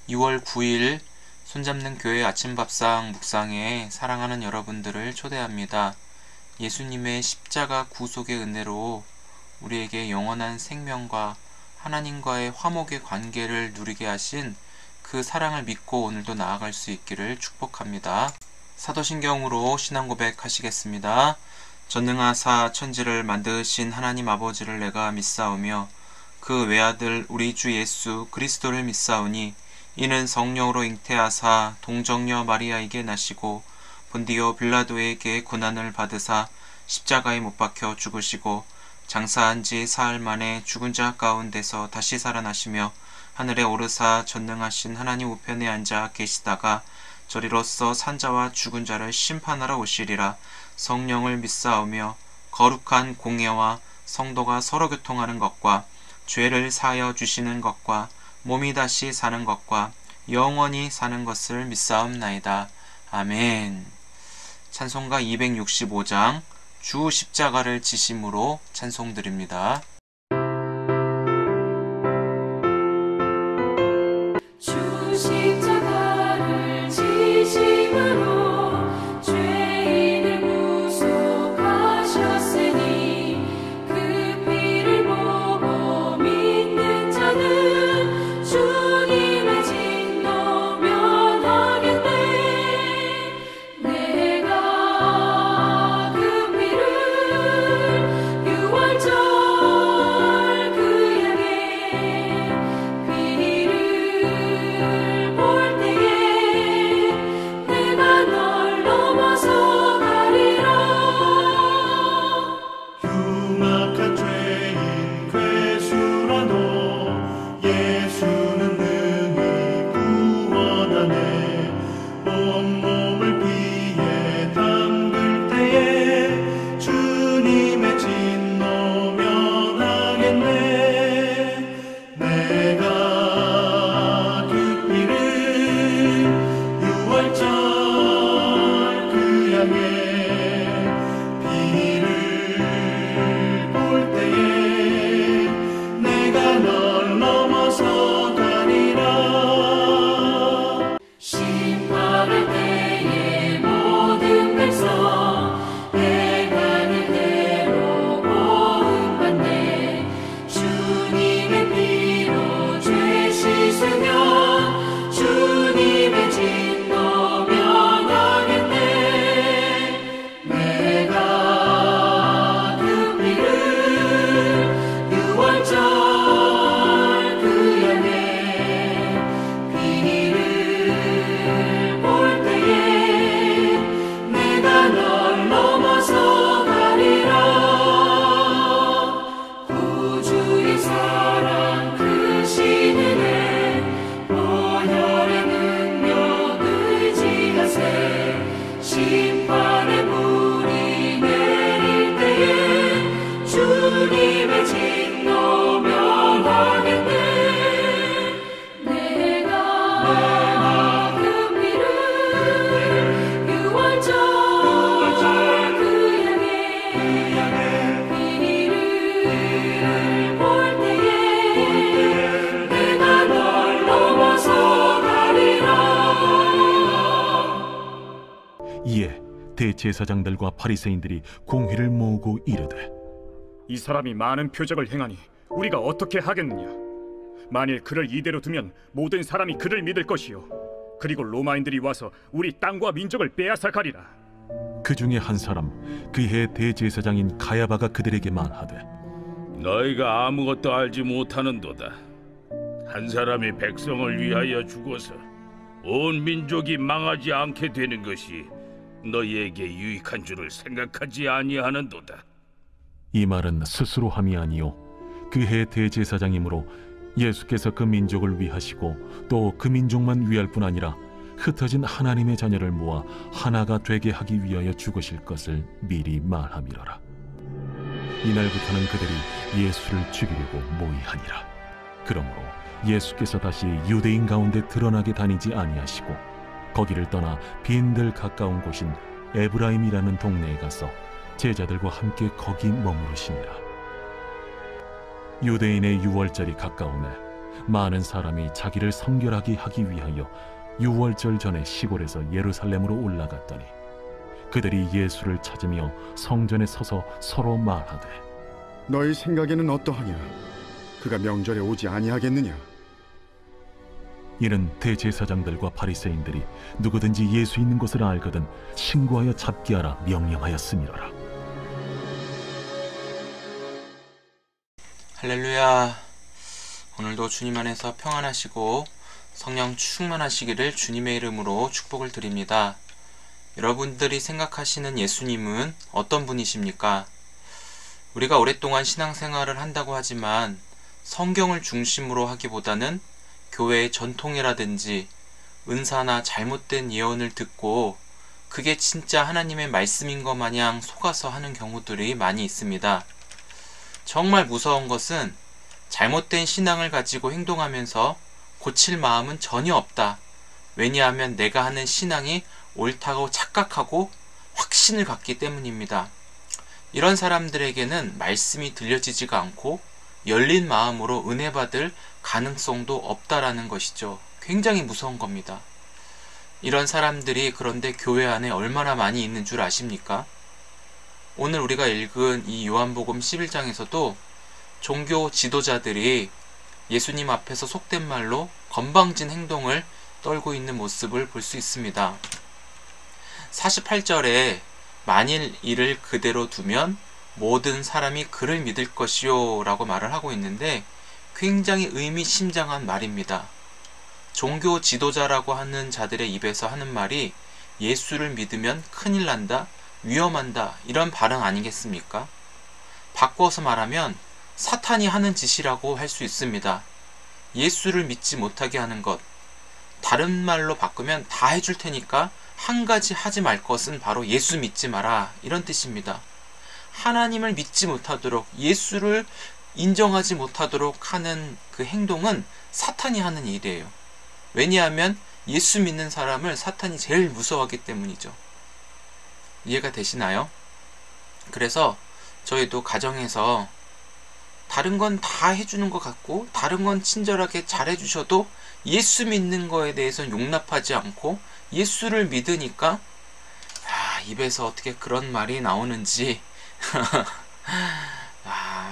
6월 9일 손잡는 교회 아침밥상 묵상에 사랑하는 여러분들을 초대합니다. 예수님의 십자가 구속의 은혜로 우리에게 영원한 생명과 하나님과의 화목의 관계를 누리게 하신 그 사랑을 믿고 오늘도 나아갈 수 있기를 축복합니다. 사도신경으로 신앙 고백하시겠습니다. 전능하사 천지를 만드신 하나님 아버지를 내가 믿사오며 그 외아들 우리 주 예수 그리스도를 믿사오니 이는 성령으로 잉태하사 동정녀 마리아에게 나시고 본디오 빌라도에게 고난을 받으사 십자가에 못 박혀 죽으시고 장사한 지 사흘 만에 죽은 자 가운데서 다시 살아나시며 하늘에 오르사 전능하신 하나님 우편에 앉아 계시다가 저리로서 산자와 죽은 자를 심판하러 오시리라. 성령을 믿사오며 거룩한 공예와 성도가 서로 교통하는 것과 죄를 사하여 주시는 것과 몸이 다시 사는 것과 영원히 사는 것을 믿사옵나이다. 아멘. 찬송가 265장 주 십자가를 지심으로 찬송드립니다. 주 십자가를 지심으로 죄인을 구속하셨으니 그 피를 보고 믿는 자는 주님의 진노 면하겠네. 내가 그 피를 유월절 그 양의 피를 볼 때에 내가 널 넘어서 가리라. 흉악한 죄인 괴수라도 예수는 능히 구원하네. 온몸을 피에 담글 때에 주님의 진노 면하겠네. 내가 그 피를 유월절 그 양의 피를 볼 때에 내가 널 넘어서 가리라. 심판할 때에 모든 백성 행하는 대로 고음받네. 주님의 피로 죄 씻으면 주님의 진노 면하겠네. 내가 그 피를 유월절 그 양의 피를 볼 때에 내가 널 넘어서 가리라. 구주의 사랑 크신 은혜 보혈의 능력 의지하세. 심판의 불이 내릴 때에 주님의 진노 면하겠네. 내가 그 피를 유월절 그 양의 피를 볼 때에 내가 널 넘어서 가리라. 이에 대제사장들과 바리새인들이 공회를 모으고 이르되 이 사람이 많은 표적을 행하니 우리가 어떻게 하겠느냐? 만일 그를 이대로 두면 모든 사람이 그를 믿을 것이요 그리고 로마인들이 와서 우리 땅과 민족을 빼앗아 가리라. 그 중에 한 사람 그해 대제사장인 가야바가 그들에게 말하되 너희가 아무것도 알지 못하는도다. 한 사람이 백성을 위하여 죽어서 온 민족이 망하지 않게 되는 것이 너희에게 유익한 줄을 생각하지 아니하는도다. 이 말은 스스로 함이 아니요 그해 대제사장이므로 예수께서 그 민족을 위하시고 또 그 민족만 위할 뿐 아니라 흩어진 하나님의 자녀를 모아 하나가 되게 하기 위하여 죽으실 것을 미리 말함이로라. 이날부터는 그들이 예수를 죽이려고 모의하니라. 그러므로 예수께서 다시 유대인 가운데 드러나게 다니지 아니하시고 거기를 떠나 빈들 가까운 곳인 에브라임이라는 동네에 가서 제자들과 함께 거기 머무르시니라. 유대인의 유월절이 가까우매 많은 사람이 자기를 성결하게 하기 위하여 유월절 전에 시골에서 예루살렘으로 올라갔더니 그들이 예수를 찾으며 성전에 서서 서로 말하되 너희 생각에는 어떠하냐? 그가 명절에 오지 아니하겠느냐? 이는 대제사장들과 바리새인들이 누구든지 예수 있는 것을 알거든 신고하여 잡게 하라 명령하였음이로라. 할렐루야. 오늘도 주님 안에서 평안하시고 성령 충만하시기를 주님의 이름으로 축복을 드립니다. 여러분들이 생각하시는 예수님은 어떤 분이십니까? 우리가 오랫동안 신앙생활을 한다고 하지만 성경을 중심으로 하기보다는 교회의 전통이라든지 은사나 잘못된 예언을 듣고 그게 진짜 하나님의 말씀인 것 마냥 속아서 하는 경우들이 많이 있습니다. 정말 무서운 것은 잘못된 신앙을 가지고 행동하면서 고칠 마음은 전혀 없다. 왜냐하면 내가 하는 신앙이 옳다고 착각하고 확신을 갖기 때문입니다. 이런 사람들에게는 말씀이 들려지지가 않고 열린 마음으로 은혜 받을 가능성도 없다라는 것이죠. 굉장히 무서운 겁니다. 이런 사람들이 그런데 교회 안에 얼마나 많이 있는 줄 아십니까? 오늘 우리가 읽은 이 요한복음 11장에서도 종교 지도자들이 예수님 앞에서 속된 말로 건방진 행동을 떨고 있는 모습을 볼 수 있습니다. 48절에 만일 이를 그대로 두면 모든 사람이 그를 믿을 것이요 라고 말을 하고 있는데 굉장히 의미심장한 말입니다. 종교 지도자라고 하는 자들의 입에서 하는 말이 예수를 믿으면 큰일 난다, 위험한다 이런 발언 아니겠습니까? 바꿔서 말하면 사탄이 하는 짓이라고 할 수 있습니다. 예수를 믿지 못하게 하는 것. 다른 말로 바꾸면 다 해줄 테니까 한 가지 하지 말 것은 바로 예수 믿지 마라 이런 뜻입니다. 하나님을 믿지 못하도록 예수를 인정하지 못하도록 하는 그 행동은 사탄이 하는 일이에요. 왜냐하면 예수 믿는 사람을 사탄이 제일 무서워하기 때문이죠. 이해가 되시나요? 그래서 저희도 가정에서 다른 건 다 해주는 것 같고 다른 건 친절하게 잘해주셔도 예수 믿는 거에 대해서는 용납하지 않고 예수를 믿으니까 입에서 어떻게 그런 말이 나오는지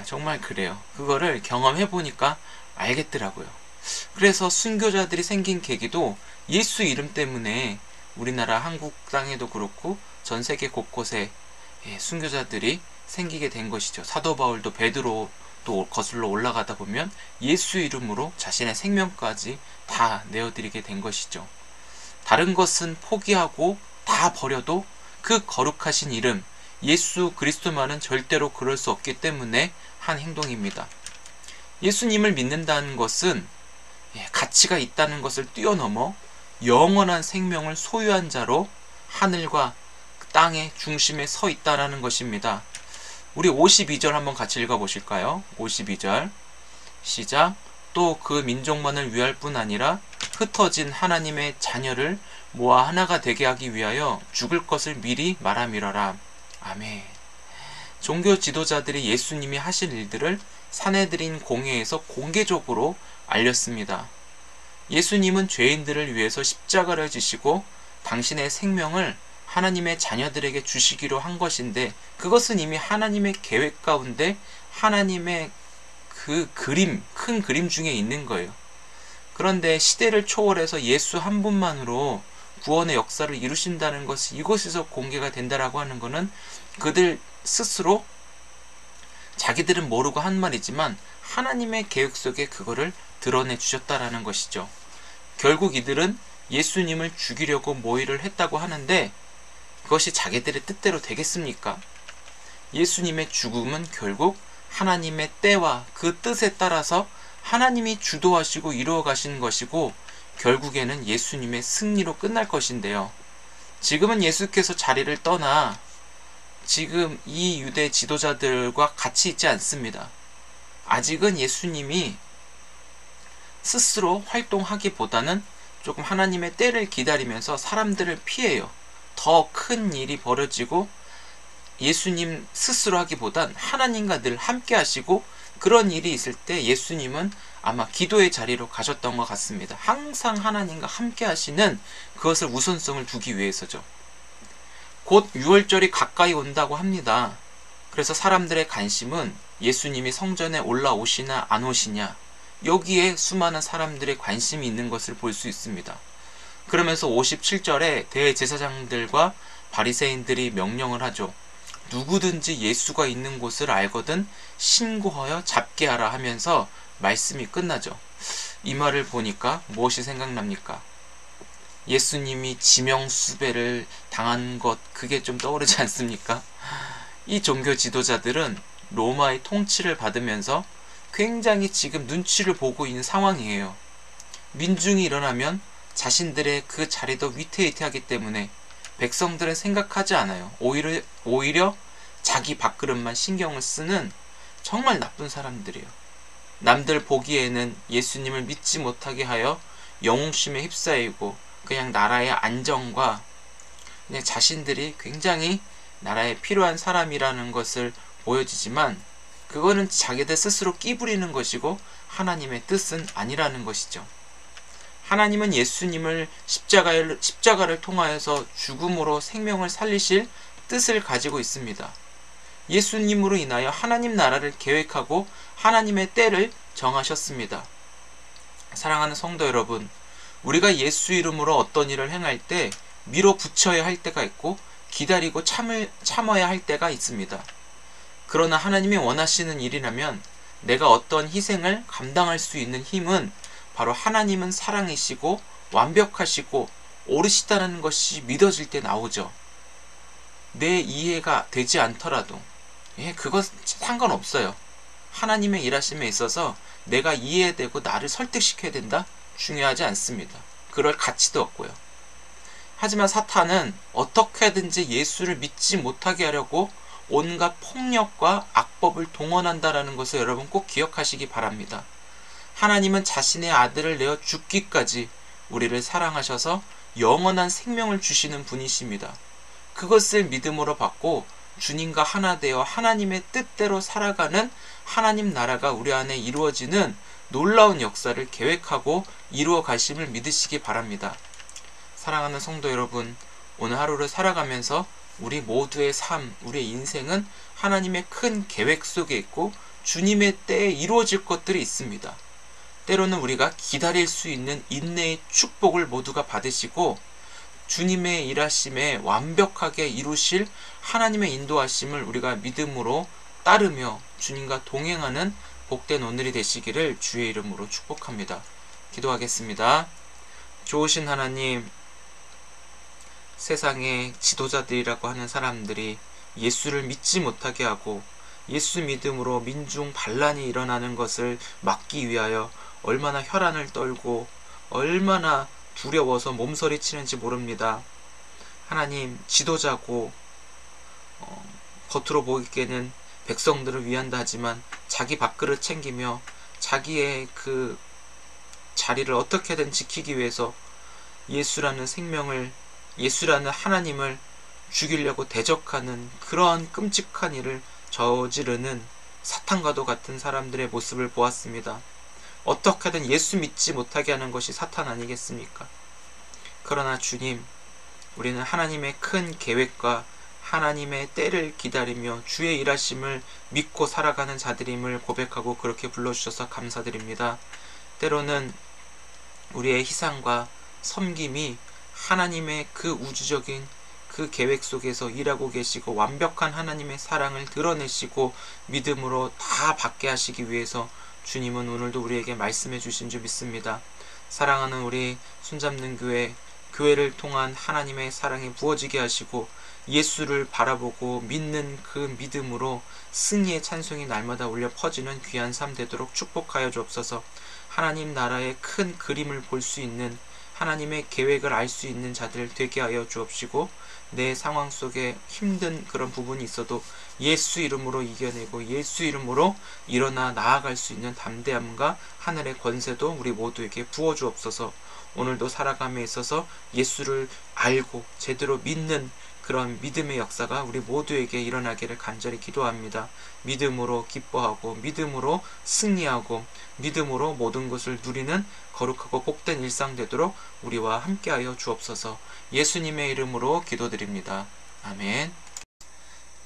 정말 그래요. 그거를 경험해 보니까 알겠더라고요. 그래서 순교자들이 생긴 계기도 예수 이름 때문에 우리나라 한국 땅에도 그렇고 전 세계 곳곳에 순교자들이 생기게 된 것이죠. 사도 바울도 베드로 또 거슬러 올라가다 보면 예수 이름으로 자신의 생명까지 다 내어드리게 된 것이죠. 다른 것은 포기하고 다 버려도 그 거룩하신 이름 예수 그리스도만은 절대로 그럴 수 없기 때문에 한 행동입니다. 예수님을 믿는다는 것은 가치가 있다는 것을 뛰어넘어 영원한 생명을 소유한 자로 하늘과 땅의 중심에 서 있다는 것입니다. 우리 52절 한번 같이 읽어보실까요? 52절 시작. 또 그 민족만을 위할 뿐 아니라 흩어진 하나님의 자녀를 모아 하나가 되게 하기 위하여 죽을 것을 미리 말하미러라. 아멘. 종교 지도자들이 예수님이 하실 일들을 사내들인 공회에서 공개적으로 알렸습니다. 예수님은 죄인들을 위해서 십자가를 지시고 당신의 생명을 하나님의 자녀들에게 주시기로 한 것인데 그것은 이미 하나님의 계획 가운데 하나님의 그 그림, 큰 그림 중에 있는 거예요. 그런데 시대를 초월해서 예수 한 분만으로 구원의 역사를 이루신다는 것이 이곳에서 공개가 된다라고 하는 것은 그들 스스로 자기들은 모르고 한 말이지만 하나님의 계획 속에 그거를 드러내 주셨다라는 것이죠. 결국 이들은 예수님을 죽이려고 모의를 했다고 하는데 그것이 자기들의 뜻대로 되겠습니까? 예수님의 죽음은 결국 하나님의 때와 그 뜻에 따라서 하나님이 주도하시고 이루어 가시는 것이고 결국에는 예수님의 승리로 끝날 것인데요. 지금은 예수께서 자리를 떠나 지금 이 유대 지도자들과 같이 있지 않습니다. 아직은 예수님이 스스로 활동하기보다는 조금 하나님의 때를 기다리면서 사람들을 피해요. 더 큰 일이 벌어지고 예수님 스스로 하기보단 하나님과 늘 함께 하시고 그런 일이 있을 때 예수님은 아마 기도의 자리로 가셨던 것 같습니다. 항상 하나님과 함께 하시는 그것을 우선성을 두기 위해서죠. 곧 유월절이 가까이 온다고 합니다. 그래서 사람들의 관심은 예수님이 성전에 올라오시나 안 오시냐, 여기에 수많은 사람들의 관심이 있는 것을 볼 수 있습니다. 그러면서 57절에 대제사장들과 바리새인들이 명령을 하죠. 누구든지 예수가 있는 곳을 알거든 신고하여 잡게 하라 하면서 말씀이 끝나죠. 이 말을 보니까 무엇이 생각납니까? 예수님이 지명수배를 당한 것, 그게 좀 떠오르지 않습니까? 이 종교 지도자들은 로마의 통치를 받으면서 굉장히 지금 눈치를 보고 있는 상황이에요. 민중이 일어나면 자신들의 그 자리도 위태위태하기 때문에 백성들은 생각하지 않아요. 오히려 자기 밥그릇만 신경을 쓰는 정말 나쁜 사람들이에요. 남들 보기에는 예수님을 믿지 못하게 하여 영웅심에 휩싸이고 그냥 나라의 안정과 그냥 자신들이 굉장히 나라에 필요한 사람이라는 것을 보여주지만, 그거는 자기들 스스로 끼부리는 것이고 하나님의 뜻은 아니라는 것이죠. 하나님은 예수님을 십자가를 통하여서 죽음으로 생명을 살리실 뜻을 가지고 있습니다. 예수님으로 인하여 하나님 나라를 계획하고 하나님의 때를 정하셨습니다. 사랑하는 성도 여러분, 우리가 예수 이름으로 어떤 일을 행할 때 밀어붙여야 할 때가 있고 기다리고 참아야 할 때가 있습니다. 그러나 하나님이 원하시는 일이라면 내가 어떤 희생을 감당할 수 있는 힘은 바로 하나님은 사랑이시고 완벽하시고 옳으시다는 것이 믿어질 때 나오죠. 내 이해가 되지 않더라도 그것 상관없어요. 하나님의 일하심에 있어서 내가 이해되고 나를 설득시켜야 된다? 중요하지 않습니다. 그럴 가치도 없고요. 하지만 사탄은 어떻게든지 예수를 믿지 못하게 하려고 온갖 폭력과 악법을 동원한다라는 것을 여러분 꼭 기억하시기 바랍니다. 하나님은 자신의 아들을 내어 죽기까지 우리를 사랑하셔서 영원한 생명을 주시는 분이십니다. 그것을 믿음으로 받고 주님과 하나 되어 하나님의 뜻대로 살아가는 하나님 나라가 우리 안에 이루어지는 놀라운 역사를 계획하고 이루어 가심을 믿으시기 바랍니다. 사랑하는 성도 여러분, 오늘 하루를 살아가면서 우리 모두의 삶, 우리의 인생은 하나님의 큰 계획 속에 있고 주님의 때에 이루어질 것들이 있습니다. 때로는 우리가 기다릴 수 있는 인내의 축복을 모두가 받으시고 주님의 일하심에 완벽하게 이루실 하나님의 인도하심을 우리가 믿음으로 따르며 주님과 동행하는 복된 오늘이 되시기를 주의 이름으로 축복합니다. 기도하겠습니다. 좋으신 하나님, 세상의 지도자들이라고 하는 사람들이 예수를 믿지 못하게 하고 예수 믿음으로 민중 반란이 일어나는 것을 막기 위하여 얼마나 혈안을 떨고 얼마나 두려워서 몸서리치는지 모릅니다. 하나님, 지도자고 겉으로 보이기에는 백성들을 위한다 하지만 자기 밥그릇 챙기며 자기의 그 자리를 어떻게든 지키기 위해서 예수라는 생명을, 예수라는 하나님을 죽이려고 대적하는 그러한 끔찍한 일을 저지르는 사탄과도 같은 사람들의 모습을 보았습니다. 어떻게든 예수 믿지 못하게 하는 것이 사탄 아니겠습니까? 그러나 주님, 우리는 하나님의 큰 계획과 하나님의 때를 기다리며 주의 일하심을 믿고 살아가는 자들임을 고백하고 그렇게 불러주셔서 감사드립니다. 때로는 우리의 희생과 섬김이 하나님의 그 우주적인 그 계획 속에서 일하고 계시고 완벽한 하나님의 사랑을 드러내시고 믿음으로 다 받게 하시기 위해서 주님은 오늘도 우리에게 말씀해 주신 줄 믿습니다. 사랑하는 우리 손잡는 교회를 통한 하나님의 사랑이 부어지게 하시고 예수를 바라보고 믿는 그 믿음으로 승리의 찬송이 날마다 울려 퍼지는 귀한 삶 되도록 축복하여 주옵소서. 하나님 나라의 큰 그림을 볼 수 있는, 하나님의 계획을 알 수 있는 자들 되게 하여 주옵시고, 내 상황 속에 힘든 그런 부분이 있어도 예수 이름으로 이겨내고 예수 이름으로 일어나 나아갈 수 있는 담대함과 하늘의 권세도 우리 모두에게 부어 주옵소서. 오늘도 살아감에 있어서 예수를 알고 제대로 믿는 그런 믿음의 역사가 우리 모두에게 일어나기를 간절히 기도합니다. 믿음으로 기뻐하고 믿음으로 승리하고 믿음으로 모든 것을 누리는 거룩하고 복된 일상 되도록 우리와 함께하여 주옵소서. 예수님의 이름으로 기도드립니다. 아멘.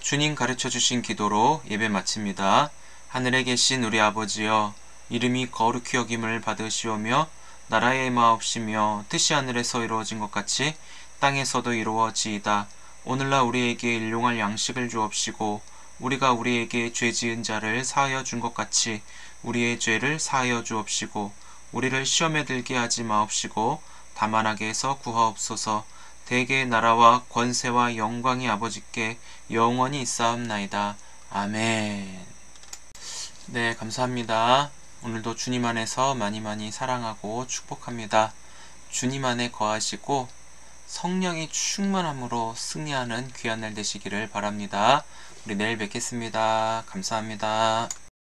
주님 가르쳐 주신 기도로 예배 마칩니다. 하늘에 계신 우리 아버지여, 이름이 거룩히 여김을 받으시오며 나라의 마옵시며 뜻이 하늘에서 이루어진 것 같이 땅에서도 이루어지이다. 오늘날 우리에게 일용할 양식을 주옵시고 우리가 우리에게 죄 지은 자를 사하여 준 것 같이 우리의 죄를 사하여 주옵시고 우리를 시험에 들게 하지 마옵시고 다만하게 해서 구하옵소서. 대개의 나라와 권세와 영광이 아버지께 영원히 있사옵나이다. 아멘. 네, 감사합니다. 오늘도 주님 안에서 많이 사랑하고 축복합니다. 주님 안에 거하시고 성령이 충만함으로 승리하는 귀한 날 되시기를 바랍니다. 우리 내일 뵙겠습니다. 감사합니다.